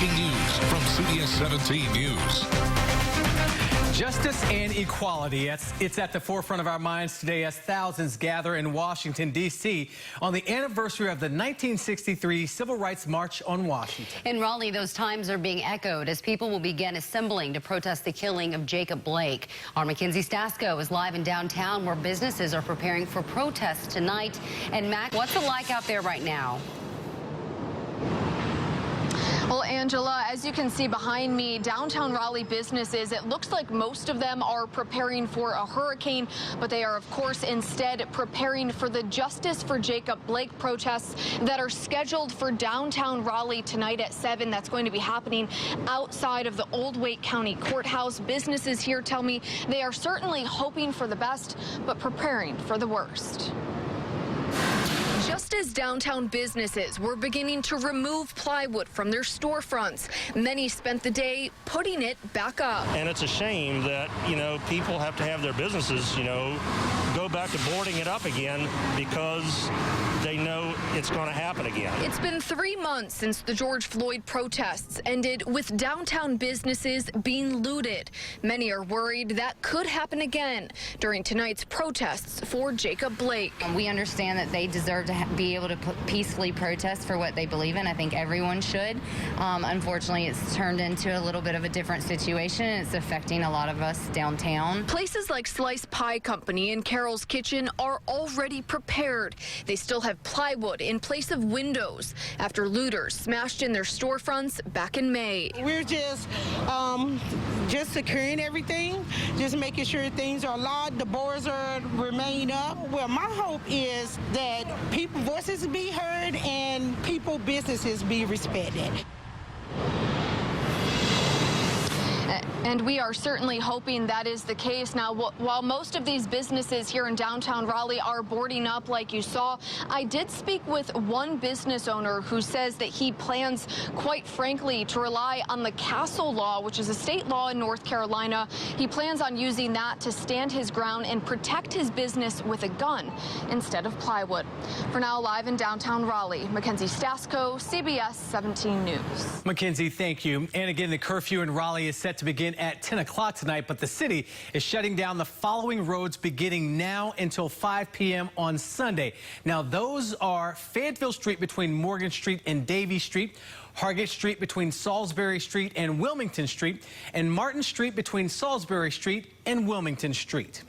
breaking news from CBS 17 News. Justice and equality. It's at the forefront of our minds today as thousands gather in Washington, D.C. on the anniversary of the 1963 Civil Rights March on Washington. In Raleigh, those times are being echoed as people will begin assembling to protest the killing of Jacob Blake. Our Mackenzie Stasco is live in downtown where businesses are preparing for protests tonight. And Mac, what's it like out there right now? Well, Angela, as you can see behind me, downtown Raleigh businesses, it looks like most of them are preparing for a hurricane, but they are, of course, instead preparing for the Justice for Jacob Blake protests that are scheduled for downtown Raleigh tonight at 7. That's going to be happening outside of the Old Wake County Courthouse. Businesses here tell me they are certainly hoping for the best, but preparing for the worst. Just as downtown businesses were beginning to remove plywood from their storefronts, many spent the day putting it back up. And it's a shame that, people have to have their businesses, go back to boarding it up again because they know it's going to happen again. It's been 3 months since the George Floyd protests ended with downtown businesses being looted. Many are worried that could happen again during tonight's protests for Jacob Blake. We understand that they deserve to be able to peacefully protest for what they believe in. I think everyone should. Unfortunately, it's turned into a little bit of a different situation, and it's affecting a lot of us downtown. Places like Slice Pie Company and Carol's Kitchen are already prepared. They still have plywood in place of windows after looters smashed in their storefronts back in May. We're just securing everything, just making sure things are locked, the boards are remain up. Well, my hope is that people voices be heard and people businesses be respected. And we are certainly hoping that is the case. Now, while most of these businesses here in downtown Raleigh are boarding up like you saw, I did speak with one business owner who says that he plans, quite frankly, to rely on the Castle Law, which is a state law in North Carolina. He plans on using that to stand his ground and protect his business with a gun instead of plywood. For now, live in downtown Raleigh, Mackenzie Stasco, CBS 17 News. Mackenzie, thank you. And again, the curfew in Raleigh is set to begin at 10 o'clock tonight, but the city is shutting down the following roads beginning now until 5 p.m. on Sunday. Now, those are Fayetteville Street between Morgan Street and Davie Street, Hargate Street between Salisbury Street and Wilmington Street, and Martin Street between Salisbury Street and Wilmington Street.